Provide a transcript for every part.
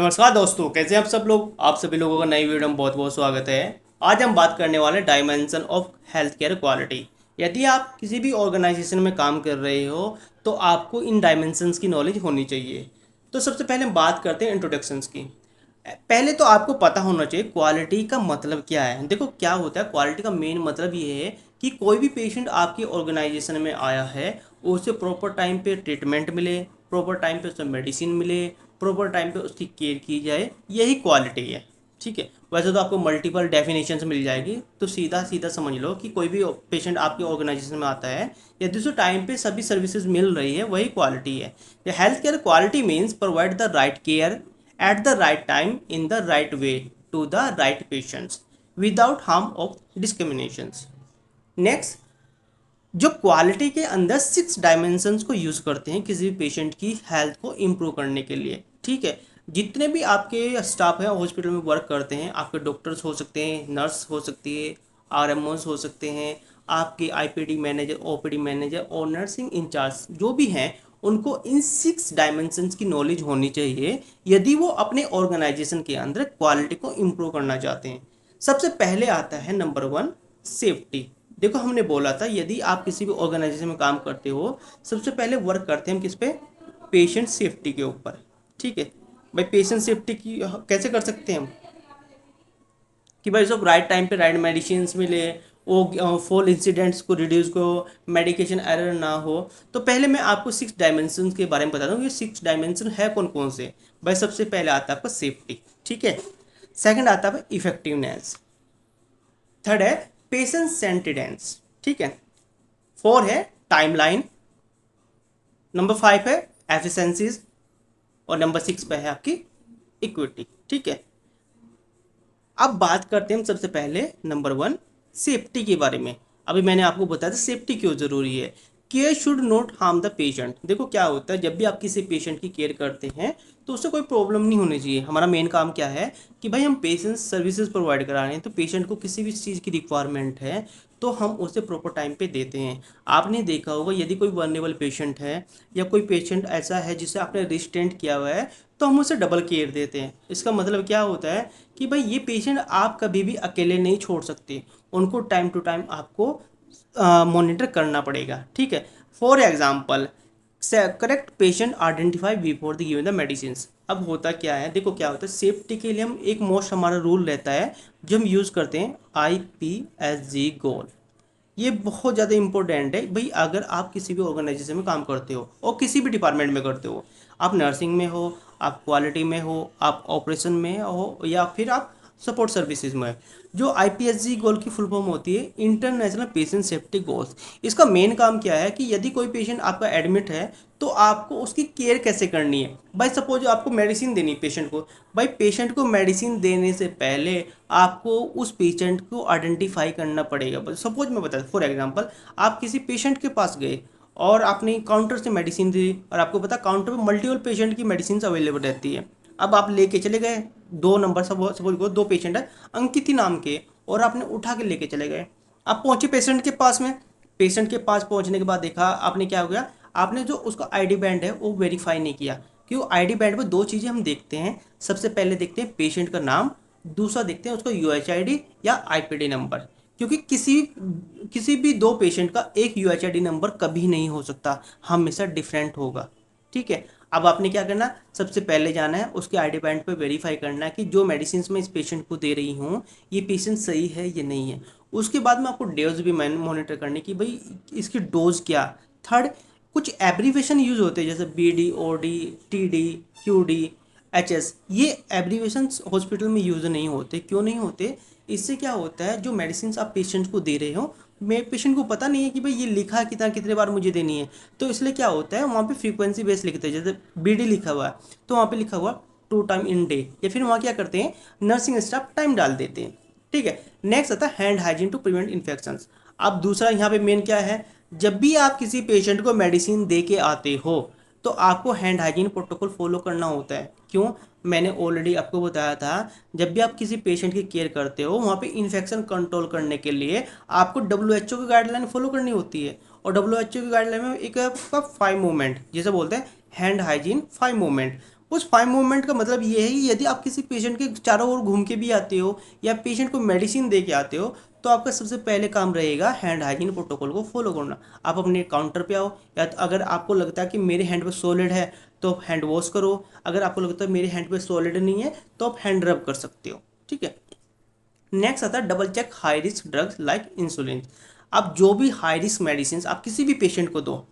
नमस्कार दोस्तों, कैसे हैं आप सब लोग। आप सभी लोगों का नई वीडियो में बहुत बहुत स्वागत है। आज हम बात करने वाले dimension of health care quality. यदि आप किसी भी ऑर्गेनाइजेशन में काम कर रहे हो तो आपको इन डायमेंशंस की नॉलेज होनी चाहिए। तो सबसे पहले हम बात करते हैं इंट्रोडक्शंस की। पहले तो आपको पता होना चाहिए क्वालिटी का मतलब क्या है। देखो क्या होता है, क्वालिटी का मेन मतलब ये है कि कोई भी पेशेंट आपकी ऑर्गेनाइजेशन में आया है उसे प्रॉपर टाइम पे ट्रीटमेंट मिले, प्रॉपर टाइम पे उसे मेडिसिन मिले, प्रॉपर टाइम पे उसकी केयर की जाए, यही क्वालिटी है। ठीक है, वैसे तो आपको मल्टीपल डेफिनेशंस मिल जाएगी, तो सीधा सीधा समझ लो कि कोई भी पेशेंट आपके ऑर्गेनाइजेशन में आता है यदि उसे टाइम पे सभी सर्विसेज मिल रही है वही क्वालिटी है। Health care quality means provide the right care at the right time in the right way to the right patients without harm of discriminations. Next, जो क्वालिटी के अंदर 6 डायमेंशंस को यूज़ करते हैं किसी भी पेशेंट की हेल्थ को इम्प्रूव करने के लिए। ठीक है, जितने भी आपके स्टाफ हैं हॉस्पिटल में वर्क करते हैं, आपके डॉक्टर्स हो सकते हैं, नर्स हो सकती है, आरएमओस हो सकते हैं, आपके आईपीडी मैनेजर, ओपीडी मैनेजर और नर्सिंग इंचार्ज जो भी हैं, उनको इन 6 डायमेंशंस की नॉलेज होनी चाहिए यदि वो अपने ऑर्गेनाइजेशन के अंदर क्वालिटी को इम्प्रूव करना चाहते हैं। सबसे पहले आता है नंबर 1, सेफ्टी। देखो हमने बोला था यदि आप किसी भी ऑर्गेनाइजेशन में काम करते हो सबसे पहले वर्क करते हैं हम किस पे, पेशेंट सेफ्टी के ऊपर। ठीक है भाई, पेशेंट सेफ्टी की कैसे कर सकते हैं हम कि भाई सब राइट टाइम पे राइट मेडिसिन मिले, वो फॉल इंसिडेंट्स को रिड्यूस को, मेडिकेशन एरर ना हो। तो पहले मैं आपको 6 डायमेंशन के बारे में बता दूँ, ये 6 डायमेंशन है कौन कौन से। भाई सबसे पहले आता है आपका सेफ्टी, ठीक है। सेकंड आता है इफेक्टिवनेस। थर्ड है पेशेंट सेंटिडेंस, ठीक है। 4 है टाइमलाइन। नंबर 5 है एफिशिएंसीज। और नंबर 6 पे है आपकी इक्विटी। ठीक है, अब बात करते हैं हम सबसे पहले नंबर 1 सेफ्टी के बारे में। अभी मैंने आपको बताया था सेफ्टी क्यों ज़रूरी है। Care should not harm the patient. देखो क्या होता है, जब भी आप किसी पेशेंट की केयर करते हैं तो उससे कोई प्रॉब्लम नहीं होनी चाहिए। हमारा मेन काम क्या है कि भाई हम पेशेंट सर्विसेज प्रोवाइड करा रहे हैं, तो पेशेंट को किसी भी चीज़ की रिक्वायरमेंट है तो हम उसे प्रॉपर टाइम पे देते हैं। आपने देखा होगा यदि कोई वर्नेबल पेशेंट है या कोई पेशेंट ऐसा है जिसे आपने रिस्टेंट किया हुआ है तो हम उसे डबल केयर देते हैं। इसका मतलब क्या होता है कि भाई ये पेशेंट आप कभी भी अकेले नहीं छोड़ सकते, उनको टाइम टू टाइम आपको मॉनिटर करना पड़ेगा। ठीक है, for example correct patient identify before the given the medicine. अब होता क्या है, देखो क्या होता है, सेफ्टी के लिए हम एक मोस्ट हमारा रूल रहता है जो हम यूज़ करते हैं, IPSG गोल। ये बहुत ज़्यादा इंपॉर्टेंट है भाई। अगर आप किसी भी ऑर्गेनाइजेशन में काम करते हो और किसी भी डिपार्टमेंट में करते हो, आप नर्सिंग में हो, आप क्वालिटी में हो, आप ऑपरेशन में हो या फिर आप सपोर्ट सर्विसेज में, जो IPSG गोल की फुल फॉर्म होती है इंटरनेशनल पेशेंट सेफ्टी गोल्स। इसका मेन काम क्या है कि यदि कोई पेशेंट आपका एडमिट है तो आपको उसकी केयर कैसे करनी है। भाई सपोज आपको मेडिसिन देनी है पेशेंट को, भाई पेशेंट को मेडिसिन देने से पहले आपको उस पेशेंट को आइडेंटिफाई करना पड़ेगा। सपोज मैं बता, फॉर एग्जांपल आप किसी पेशेंट के पास गए और आपने काउंटर से मेडिसिन दी और आपको पता काउंटर पे मल्टीपल पेशेंट की मेडिसिन अवेलेबल रहती है। अब आप लेके चले गए 2 नंबर, सपोज को 2 पेशेंट है अंकित नाम के, और आपने उठा के लेके चले गए। आप पहुंचे पेशेंट के पास में, पेशेंट के पास पहुंचने के बाद देखा आपने क्या हो गया, आपने जो उसका आईडी बैंड है वो वेरीफाई नहीं किया। क्यों, आईडी बैंड पर 2 चीज़ें हम देखते हैं। सबसे पहले देखते हैं पेशेंट का नाम, दूसरा देखते हैं उसका UHID या IPD नंबर। क्योंकि किसी भी 2 पेशेंट का एक UHID नंबर कभी नहीं हो सकता, हमेशा डिफरेंट होगा। ठीक है, अब आपने क्या करना, सबसे पहले जाना है उसके आईडी बैंड पे वेरीफाई करना है कि जो मेडिसिन मैं इस पेशेंट को दे रही हूँ ये पेशेंट सही है या नहीं है। उसके बाद में आपको डोज भी मॉनिटर करने की, भाई इसकी डोज क्या। थर्ड, कुछ एब्रीवेशन यूज होते हैं जैसे BD OD TD QD HS। ये एब्रीवेशन हॉस्पिटल में यूज नहीं होते। क्यों नहीं होते, इससे क्या होता है जो मेडिसिन आप पेशेंट को दे रहे हो, मैं पेशेंट को पता नहीं है कि भाई ये लिखा कितना कितने बार मुझे देनी है। तो इसलिए क्या होता है वहाँ पे फ्रीक्वेंसी बेस लिखते हैं, जैसे BD लिखा हुआ है तो वहाँ पे लिखा हुआ 2 टाइम इन डे, या फिर वहाँ क्या करते हैं नर्सिंग स्टाफ टाइम डाल देते हैं। ठीक है, नेक्स्ट आता है hand hygiene to prevent infection. अब दूसरा यहाँ पे मेन क्या है, जब भी आप किसी पेशेंट को मेडिसिन दे के आते हो तो आपको हैंड हाइजीन प्रोटोकॉल फॉलो करना होता है। क्यों, मैंने ऑलरेडी आपको बताया था, जब भी आप किसी पेशेंट की केयर करते हो वहाँ पे इन्फेक्शन कंट्रोल करने के लिए आपको WHO की गाइडलाइन फॉलो करनी होती है। और WHO की गाइडलाइन में एक आपका 5 मूवमेंट जिसे बोलते हैं हैंड हाइजीन 5 मूवमेंट, उस 5 मूवमेंट का मतलब ये है कि यदि आप किसी पेशेंट के चारों ओर घूम के भी आते हो या पेशेंट को मेडिसिन दे के आते हो, तो आपका सबसे पहले काम रहेगा हैंड हाइजीन प्रोटोकॉल को फॉलो करना। आप अपने काउंटर पे आओ, या तो अगर आपको लगता है कि मेरे हैंड पे सॉलिड है तो आप हैंड वॉश करो, अगर आपको लगता है मेरे हैंड पे सॉलिड नहीं है तो आप हैंड रब कर सकते हो, ठीक है। नेक्स्ट आता है double check high risk drugs like insulin. आप जो भी हाई रिस्क मेडिसिन आप किसी भी पेशेंट को दो,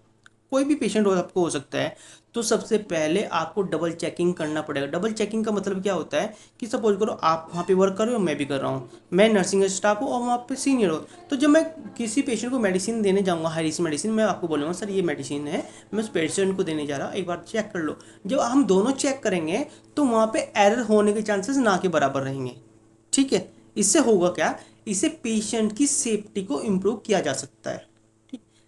कोई भी पेशेंट हो आपको हो सकता है, तो सबसे पहले आपको डबल चेकिंग करना पड़ेगा। डबल चेकिंग का मतलब क्या होता है कि सपोज करो आप वहाँ पे वर्क कर रहे हो, मैं भी कर रहा हूँ, मैं नर्सिंग स्टाफ हूँ और वहाँ पे सीनियर हो, तो जब मैं किसी पेशेंट को मेडिसिन देने जाऊँगा हाई रिस्क मेडिसिन, मैं आपको बोलूँगा सर ये मेडिसिन है, मैं उस पेशेंट को देने जा रहा हूँ, एक बार चेक कर लो। जब हम दोनों चेक करेंगे तो वहाँ पे एरर होने के चांसेस ना के बराबर रहेंगे, ठीक है। इससे होगा क्या, इससे पेशेंट की सेफ्टी को इम्प्रूव किया जा सकता है।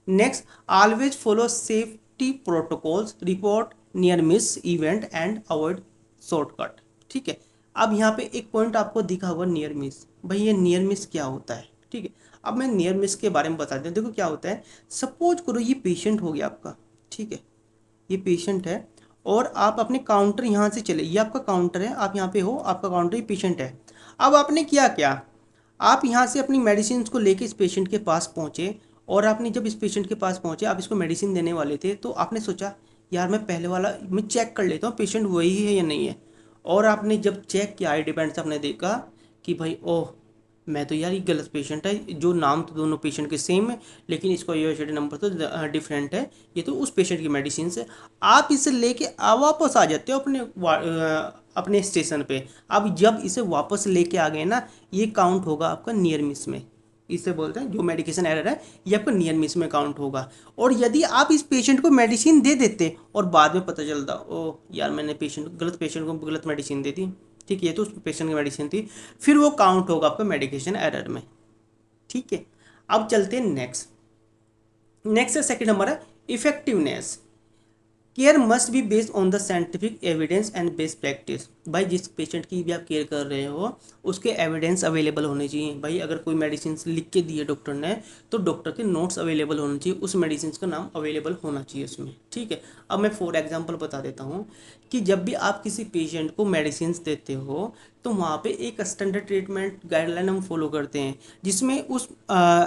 Next, always follow safety protocols, report near miss event and avoid shortcut, ठीक है। अब यहाँ पे एक पॉइंट आपको दिखा होगा नियर मिस, भाई ये नियर मिस क्या होता है, ठीक है। अब मैं नियर मिस के बारे में बता दूँ, देखो क्या होता है, सपोज करो ये पेशेंट हो गया आपका, ठीक है, ये पेशेंट है और आप अपने काउंटर यहाँ से चले, ये आपका काउंटर है, आप यहाँ पे हो, आपका काउंटर, ये पेशेंट है। अब आपने किया क्या, आप यहाँ से अपनी मेडिसिन को लेके इस पेशेंट के पास पहुँचे, और आपने जब इस पेशेंट के पास पहुँचे, आप इसको मेडिसिन देने वाले थे, तो आपने सोचा यार मैं पहले वाला मैं चेक कर लेता हूँ पेशेंट वही है या नहीं है। और आपने जब चेक किया, आई डिपेंड से आपने देखा कि भाई ओह, मैं तो यार ये गलत पेशेंट है, जो नाम तो दोनों पेशेंट के सेम है लेकिन इसका यूएसडी नंबर तो डिफरेंट है, ये तो उस पेशेंट की मेडिसिन से। आप इसे लेके वापस आ जाते हो अपने अपने स्टेशन पे। अब जब इसे वापस लेके आ गए ना, ये काउंट होगा आपका नियर मिस में। इसे बोलते हैं जो मेडिकेशन एरर है, ये आपका नियर मिस में काउंट होगा। और यदि आप इस पेशेंट को मेडिसिन दे देते और बाद में पता चलता ओ यार मैंने गलत पेशेंट को गलत मेडिसिन दे दी, ठीक है, ये तो उस पेशेंट की मेडिसिन थी, फिर वो काउंट होगा आपका मेडिकेशन एरर में, ठीक है। अब चलते हैं नेक्स्ट। नेक्स्ट है सेकंड नंबर है effectiveness. Care must be based on the scientific evidence and best practice. भाई जिस पेशेंट की भी आप केयर कर रहे हो उसके एविडेंस अवेलेबल होने चाहिए। भाई अगर कोई मेडिसिन लिख के दी है डॉक्टर ने, तो डॉक्टर के नोट्स अवेलेबल होने चाहिए, उस मेडिसिन का नाम अवेलेबल होना चाहिए उसमें, ठीक है। अब मैं फॉर एग्जांपल बता देता हूँ कि जब भी आप किसी पेशेंट को मेडिसिन देते हो तो वहाँ पे एक स्टैंडर्ड ट्रीटमेंट गाइडलाइन हम फॉलो करते हैं, जिसमें उस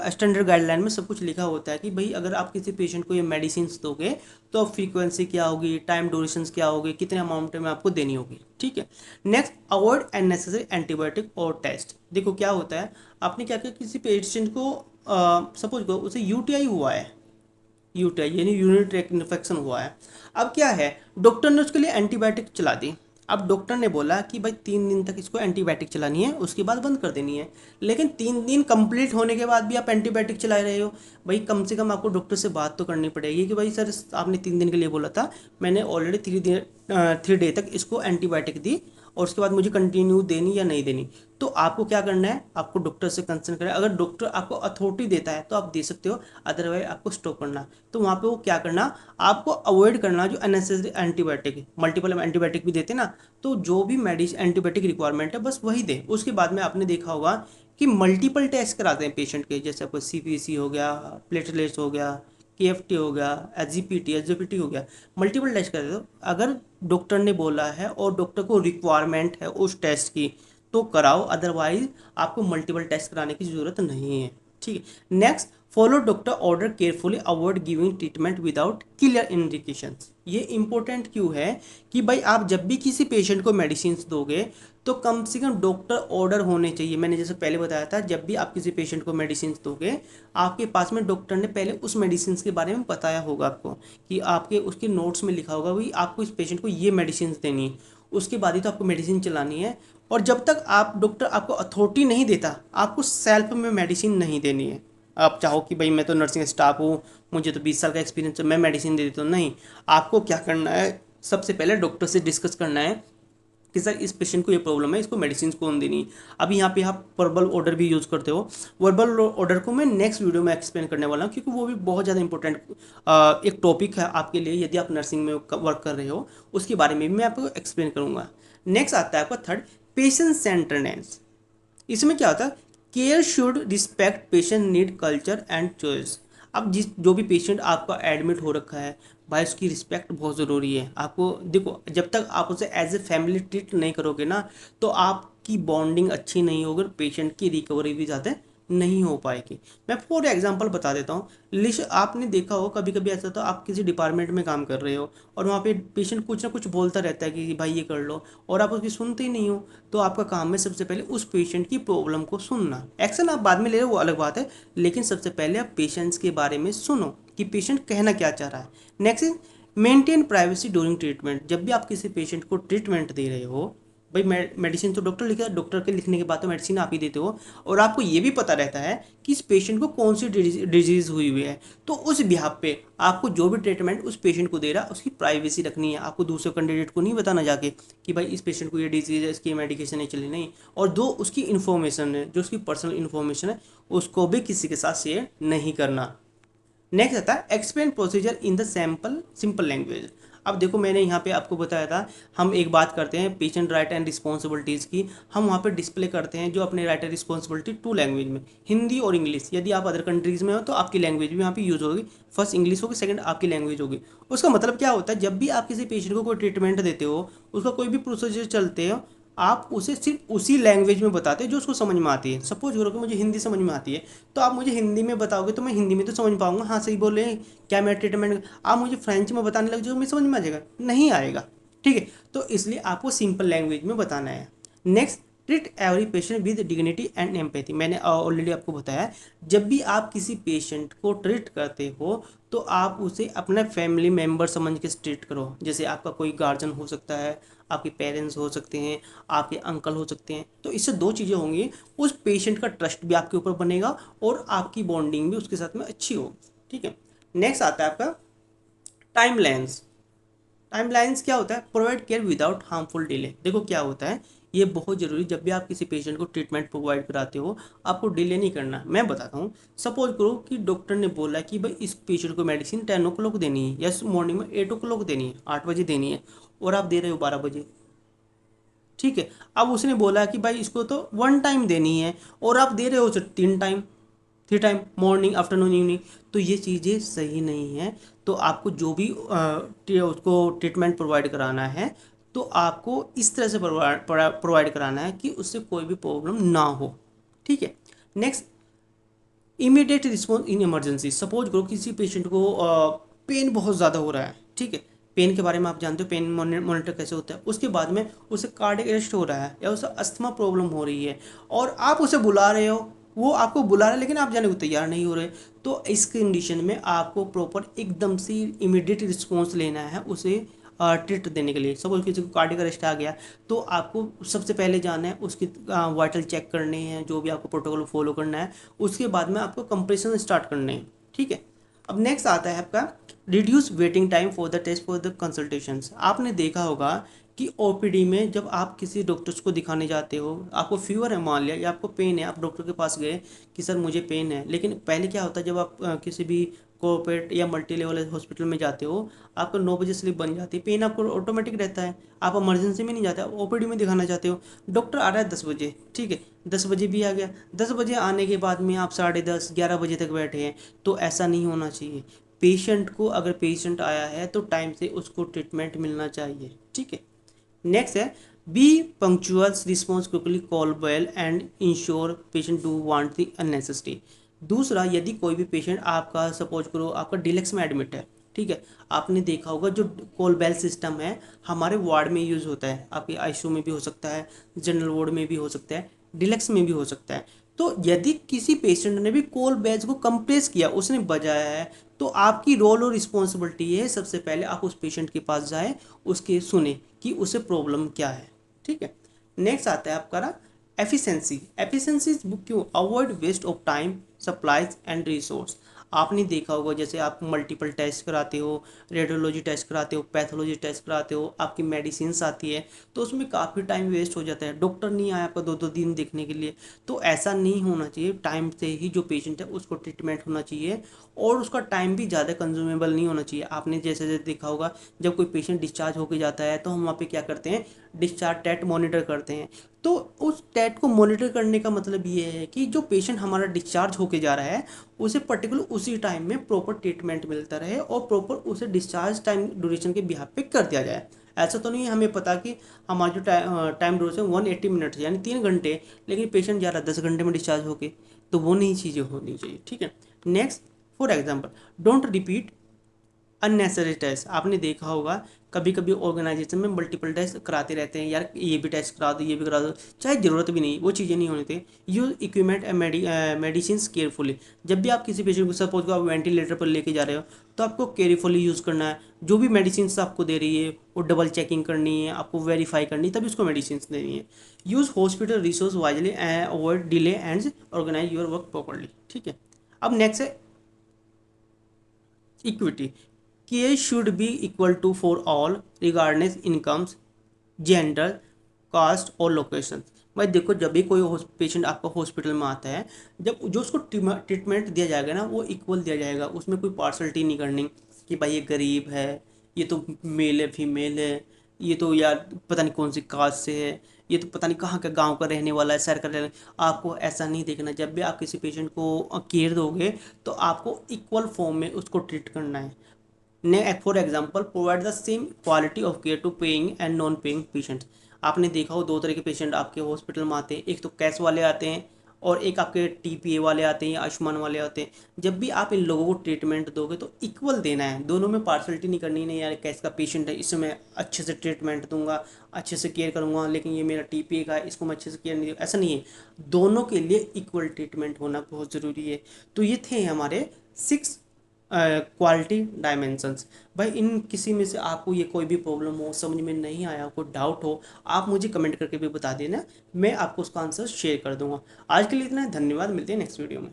स्टैंडर्ड गाइडलाइन में सब कुछ लिखा होता है कि भाई अगर आप किसी पेशेंट को ये मेडिसिन दोगे तो फ्रीक्वेंसी क्या होगी, टाइम ड्यूरेशन क्या होगी, कितने अमाउंट में आपको देनी होगी, ठीक है। नेक्स्ट, अवॉइड अननेसेसरी एंटीबायोटिक और टेस्ट। देखो क्या होता है, आपने क्या किया, किसी पेशेंट को सपोज करो उसे यूटीआई हुआ है, यूटीआई यानी यूरिनरी ट्रैक्ट इन्फेक्शन हुआ है। अब क्या है, डॉक्टर ने उसके लिए एंटीबायोटिक चला दी। अब डॉक्टर ने बोला कि भाई 3 दिन तक इसको एंटीबायोटिक चलानी है, उसके बाद बंद कर देनी है। लेकिन 3 दिन कंप्लीट होने के बाद भी आप एंटीबायोटिक चला रहे हो, भाई कम से कम आपको डॉक्टर से बात तो करनी पड़ेगी कि भाई सर आपने 3 दिन के लिए बोला था, मैंने ऑलरेडी 3 डे तक इसको एंटीबायोटिक दी और उसके बाद मुझे कंटिन्यू देनी या नहीं देनी। तो आपको क्या करना है, आपको डॉक्टर से कंसर्न करना है। अगर डॉक्टर आपको अथॉरिटी देता है तो आप दे सकते हो, अदरवाइज आपको स्टॉप करना। तो वहाँ पे वो क्या करना, आपको अवॉइड करना जो अननेसेसरी एंटीबायोटिक, मल्टीपल एंटीबायोटिक भी देते ना, तो जो भी मेडिसिन एंटीबायोटिक रिक्वायरमेंट है बस वही दे। उसके बाद में आपने देखा होगा कि मल्टीपल टेस्ट कराते हैं पेशेंट के, जैसे आपको सीपीसी हो गया, प्लेटलेट्स हो गया, केएफटी हो गया, एसजीपीटी हो गया, मल्टीपल टेस्ट करते हो। अगर डॉक्टर ने बोला है और डॉक्टर को रिक्वायरमेंट है उस टेस्ट की तो कराओ, अदरवाइज आपको मल्टीपल टेस्ट कराने की ज़रूरत नहीं है, ठीक है। Next, follow doctor order carefully, avoid giving treatment without clear indications. ये इंपॉर्टेंट क्यों है कि भाई आप जब भी किसी पेशेंट को मेडिसिन दोगे तो कम से कम डॉक्टर ऑर्डर होने चाहिए। मैंने जैसे पहले बताया था, जब भी आप किसी पेशेंट को मेडिसिन दोगे आपके पास में डॉक्टर ने पहले उस मेडिसिन के बारे में बताया होगा आपको, कि आपके उसके नोट्स में लिखा होगा भाई आपको इस पेशेंट को ये मेडिसिन देनी है, उसके बाद ही तो आपको मेडिसिन चलानी है। और जब तक आप डॉक्टर आपको अथॉरिटी नहीं देता, आपको सेल्फ में मेडिसिन नहीं देनी है। आप चाहो कि भाई मैं तो नर्सिंग स्टाफ हूँ, मुझे तो 20 साल का एक्सपीरियंस है, मैं मेडिसिन दे देता हूँ, नहीं। आपको क्या करना है, सबसे पहले डॉक्टर से डिस्कस करना है कि सर इस पेशेंट को ये प्रॉब्लम है, इसको मेडिसिन कौन देनी है। अभी यहाँ पे आप वर्बल ऑर्डर भी यूज़ करते हो, वर्बल ऑर्डर को मैं नेक्स्ट वीडियो में एक्सप्लेन करने वाला हूँ, क्योंकि वो भी बहुत ज़्यादा इंपॉर्टेंट एक टॉपिक है आपके लिए, यदि आप नर्सिंग में वर्क कर रहे हो उसके बारे में भी मैं आपको एक्सप्लेन करूँगा। नेक्स्ट आता है आपका थर्ड, पेशेंट सेंटरनेस। इसमें क्या होता है, care should respect patient need, culture and choice. अब जो भी पेशेंट आपका एडमिट हो रखा है भाई, उसकी रिस्पेक्ट बहुत ज़रूरी है। आपको देखो, जब तक आप उसे एज ए फैमिली ट्रीट नहीं करोगे ना, तो आपकी बॉन्डिंग अच्छी नहीं होगी, पेशेंट की रिकवरी भी ज़्यादा नहीं हो पाएगी। मैं फॉर एग्जांपल बता देता हूँ। लिश आपने देखा हो, कभी कभी ऐसा होता है, आप किसी डिपार्टमेंट में काम कर रहे हो और वहाँ पे पेशेंट कुछ ना कुछ बोलता रहता है कि भाई ये कर लो, और आप उसकी सुनते ही नहीं हो। तो आपका काम है सबसे पहले उस पेशेंट की प्रॉब्लम को सुनना। एक्शन आप बाद में ले रहे हो वो अलग बात है, लेकिन सबसे पहले आप पेशेंट्स के बारे में सुनो कि पेशेंट कहना क्या चाह रहा है। Next is maintain privacy during treatment. जब भी आप किसी पेशेंट को ट्रीटमेंट दे रहे हो भाई, मेडिसिन तो डॉक्टर लिखा है, डॉक्टर के लिखने के बाद तो मेडिसिन आप ही देते हो, और आपको ये भी पता रहता है कि इस पेशेंट को कौन सी डिजीज़ हुई है। तो उस बिहाफ पे आपको जो भी ट्रीटमेंट उस पेशेंट को दे रहा है उसकी प्राइवेसी रखनी है। आपको दूसरे कैंडिडेट को नहीं बताना जाके कि भाई इस पेशेंट को ये डिजीज़ है, इसकी मेडिकेशन नहीं चली, नहीं। और जो उसकी इन्फॉर्मेशन है, जो उसकी पर्सनल इन्फॉर्मेशन है, उसको भी किसी के साथ शेयर नहीं करना। नेक्स्ट आता है explain procedure in the simple language. अब देखो, मैंने यहाँ पे आपको बताया था, हम एक बात करते हैं पेशेंट राइट एंड रिस्पॉन्सिबिलिटीज़ की। हम वहाँ पे डिस्प्ले करते हैं जो अपने right and responsibility to language में, हिंदी और इंग्लिश। यदि आप अदर कंट्रीज़ में हो तो आपकी लैंग्वेज भी वहाँ पे यूज़ होगी। फर्स्ट इंग्लिश होगी, सेकंड आपकी लैंग्वेज होगी। उसका मतलब क्या होता है, जब भी आप किसी पेशेंट को कोई ट्रीटमेंट देते हो, उसका कोई भी प्रोसीजर चलते हो, आप उसे सिर्फ उसी लैंग्वेज में बताते हैं जो उसको समझ में आती है। सपोज करो कि मुझे हिंदी समझ में आती है, तो आप मुझे हिंदी में बताओगे तो मैं हिंदी में तो समझ पाऊंगा, हाँ सही बोले क्या मेरा ट्रीटमेंट। आप मुझे फ्रेंच में बताने लग जाओ, मैं समझ में आ जाएगा नहीं आएगा। ठीक है, तो इसलिए आपको सिंपल लैंग्वेज में बताना है। Next, treat every patient with dignity and empathy. मैंने ऑलरेडी आपको बताया, जब भी आप किसी पेशेंट को ट्रीट करते हो तो आप उसे अपना फैमिली मेम्बर समझ के ट्रीट करो। जैसे आपका कोई गार्जियन हो सकता है, आपके पेरेंट्स हो सकते हैं, आपके अंकल हो सकते हैं। तो इससे दो चीज़ें होंगी, उस पेशेंट का ट्रस्ट भी आपके ऊपर बनेगा और आपकी बॉन्डिंग भी उसके साथ में अच्छी होगी। ठीक है, नेक्स्ट आता है आपका टाइम लाइन्स। टाइम लाइन्स क्या होता है, provide care without harmful delay. देखो क्या होता है, ये बहुत ज़रूरी, जब भी आप किसी पेशेंट को ट्रीटमेंट प्रोवाइड कराते हो आपको डिले नहीं करना। मैं बताता हूँ, सपोज करो कि डॉक्टर ने बोला कि भाई इस पेशेंट को मेडिसिन 10 o'clock देनी है या मॉर्निंग में 8 o'clock देनी है, 8 बजे देनी है, और आप दे रहे हो 12 बजे। ठीक है, अब उसने बोला कि भाई इसको तो 1 टाइम देनी है और आप दे रहे हो सिर्फ 3 time, 3 time, morning afternoon evening. तो ये चीज़ें सही नहीं है। तो आपको जो भी उसको ट्रीटमेंट प्रोवाइड कराना है, तो आपको इस तरह से प्रोवाइड कराना है कि उससे कोई भी प्रॉब्लम ना हो। ठीक है, next, immediate response in emergency. Suppose करो किसी पेशेंट को पेन बहुत ज़्यादा हो रहा है। ठीक है, पेन के बारे में आप जानते हो, पेन मॉनिटर कैसे होता है। उसके बाद में उसे कार्डियक अरेस्ट हो रहा है या उसे अस्थमा प्रॉब्लम हो रही है, और आप उसे बुला रहे हो, वो आपको बुला रहा है लेकिन आप जाने को तैयार नहीं हो रहे। तो इस कंडीशन में आपको प्रॉपर एकदम से इमीडिएट रिस्पॉन्स लेना है उसे ट्रीट देने के लिए। सपोज किसी को कार्डियक अरेस्ट आ गया, तो आपको सबसे पहले जाना है, उसकी वाइटल चेक करने हैं, जो भी आपको प्रोटोकॉल फॉलो करना है। उसके बाद में आपको कंप्रेशन स्टार्ट करने हैं। ठीक है, अब नेक्स्ट आता है आपका reduce waiting time for the test for the consultations. आपने देखा होगा कि ओपीडी में जब आप किसी डॉक्टर्स को दिखाने जाते हो, आपको फीवर है मान लिया या आपको पेन है, आप डॉक्टर के पास गए कि सर मुझे पेन है। लेकिन पहले क्या होता है, जब आप किसी भी कॉर्पोरेट या मल्टी लेवल हॉस्पिटल में जाते हो, आपको 9 बजे स्लिप बन जाती है, पेन आपको ऑटोमेटिक रहता है, आप इमरजेंसी में नहीं जाते, आप ओपीडी में दिखाना चाहते हो। डॉक्टर आ रहा है 10 बजे, ठीक है, 10 बजे भी आ गया, 10 बजे आने के बाद में आप 10:30 11 बजे तक बैठे हैं। तो ऐसा नहीं होना चाहिए। पेशेंट को, अगर पेशेंट आया है तो टाइम से उसको ट्रीटमेंट मिलना चाहिए। ठीक है, नेक्स्ट है B punctual, response quickly, call well and ensure patient do want the unnecessary. दूसरा, यदि कोई भी पेशेंट आपका, सपोज करो आपका डिलक्स में एडमिट है, ठीक है, आपने देखा होगा जो कॉल बेल सिस्टम है हमारे वार्ड में यूज़ होता है, आपके आईसीयू में भी हो सकता है, जनरल वार्ड में भी हो सकता है, डिलक्स में भी हो सकता है। तो यदि किसी पेशेंट ने भी कॉल बेल्स को कंप्रेस किया, उसने बजाया है, तो आपकी रोल और रिस्पॉन्सिबिलिटी है सबसे पहले आप उस पेशेंट के पास जाएं, उसके सुने कि उसे प्रॉब्लम क्या है। ठीक है, नेक्स्ट आता है आपका ना एफिशिएंसी। एफिशिएंसी क्यों, avoid waste of time, supplies and resource. आपने देखा होगा जैसे आप मल्टीपल टेस्ट कराते हो, रेडियोलॉजी टेस्ट कराते हो, पैथोलॉजी टेस्ट कराते हो, आपकी मेडिसिन आती है, तो उसमें काफ़ी टाइम वेस्ट हो जाता है, डॉक्टर नहीं आया आपका 2-2 दिन देखने के लिए। तो ऐसा नहीं होना चाहिए, टाइम से ही जो पेशेंट है उसको ट्रीटमेंट होना चाहिए, और उसका टाइम भी ज़्यादा कंज्यूमेबल नहीं होना चाहिए। आपने जैसे जैसे देखा होगा, जब कोई पेशेंट डिस्चार्ज होकर जाता है तो हम वहाँ पे क्या करते हैं, डिस्चार्ज डेट मॉनिटर करते हैं। तो उस डेट को मॉनिटर करने का मतलब ये है कि जो पेशेंट हमारा डिस्चार्ज होके जा रहा है उसे पर्टिकुलर उसी टाइम में प्रॉपर ट्रीटमेंट मिलता रहे और प्रॉपर उसे डिस्चार्ज टाइम ड्यूरेशन के बिहाफ पे कर दिया जाए। ऐसा तो नहीं है हमें पता कि हमारा जो टाइम ड्यूरेशन 180 मिनट्स यानी 3 घंटे, लेकिन पेशेंट जा रहा है 10 घंटे में डिस्चार्ज होके, तो वो नहीं चीज़ें होनी चाहिए। ठीक है। Next, for example, don't repeat unnecessary test. आपने देखा होगा कभी कभी ऑर्गेनाइजेशन में मल्टीपल टेस्ट कराते रहते हैं, यार ये भी टेस्ट करा दो, ये भी करा दो, चाहे ज़रूरत भी नहीं, वो चीज़ें नहीं होनी थी। Use equipment and medicine carefully. जब भी आप किसी पेशेंट को, सपोज को आप वेंटिलेटर पर लेके जा रहे हो, तो आपको केयरफुली यूज़ करना है। जो भी मेडिसिन आपको दे रही है वो डबल चेकिंग करनी है, आपको वेरीफाई करनी है, तभी उसको मेडिसिन देनी है। Use hospital resource wisely, avoid delay and organise your work properly. ठीक है। अब नेक्स्ट है equity. Care should be equal to for all regardless incomes, gender, caste और लोकेशन। भाई देखो, जब भी कोई पेशेंट आपका हॉस्पिटल में आता है, जब जो उसको ट्रीटमेंट दिया जाएगा ना वो इक्वल दिया जाएगा, उसमें कोई पार्सलिटी नहीं करनी कि भाई ये गरीब है, ये तो मेल है, फीमेल है, ये तो यार पता नहीं कौन सी कास्ट से है, ये तो पता नहीं कहाँ का गांव का रहने वाला है, शहर का रहने। आपको ऐसा नहीं देखना। जब भी आप किसी पेशेंट को केयर दोगे तो आपको इक्वल फॉर्म में उसको ट्रीट करना है। ने for example, provide the same quality of care to paying and non paying patients. आपने देखा हो दो तरह के पेशेंट आपके हॉस्पिटल में आते हैं, एक तो कैश वाले आते हैं और एक आपके टीपीए वाले आते हैं या आयुष्मान वाले आते हैं। जब भी आप इन लोगों को ट्रीटमेंट दोगे तो इक्वल देना है, दोनों में पार्सलिटी नहीं करनी। नहीं यार कैश का पेशेंट है, इससे मैं अच्छे से ट्रीटमेंट दूंगा, अच्छे से केयर करूंगा, लेकिन ये मेरा टीपीए का है, इसको मैं अच्छे से केयर नहीं दूँ, ऐसा नहीं है। दोनों के लिए इक्वल ट्रीटमेंट होना बहुत ज़रूरी है। तो ये थे हमारे 6 क्वालिटी डायमेंशंस। भाई इन किसी में से आपको ये कोई भी प्रॉब्लम हो, समझ में नहीं आया, कोई डाउट हो, आप मुझे कमेंट करके भी बता देना, मैं आपको उसका आंसर शेयर कर दूंगा। आज के लिए इतना ही, धन्यवाद, मिलते हैं नेक्स्ट वीडियो में।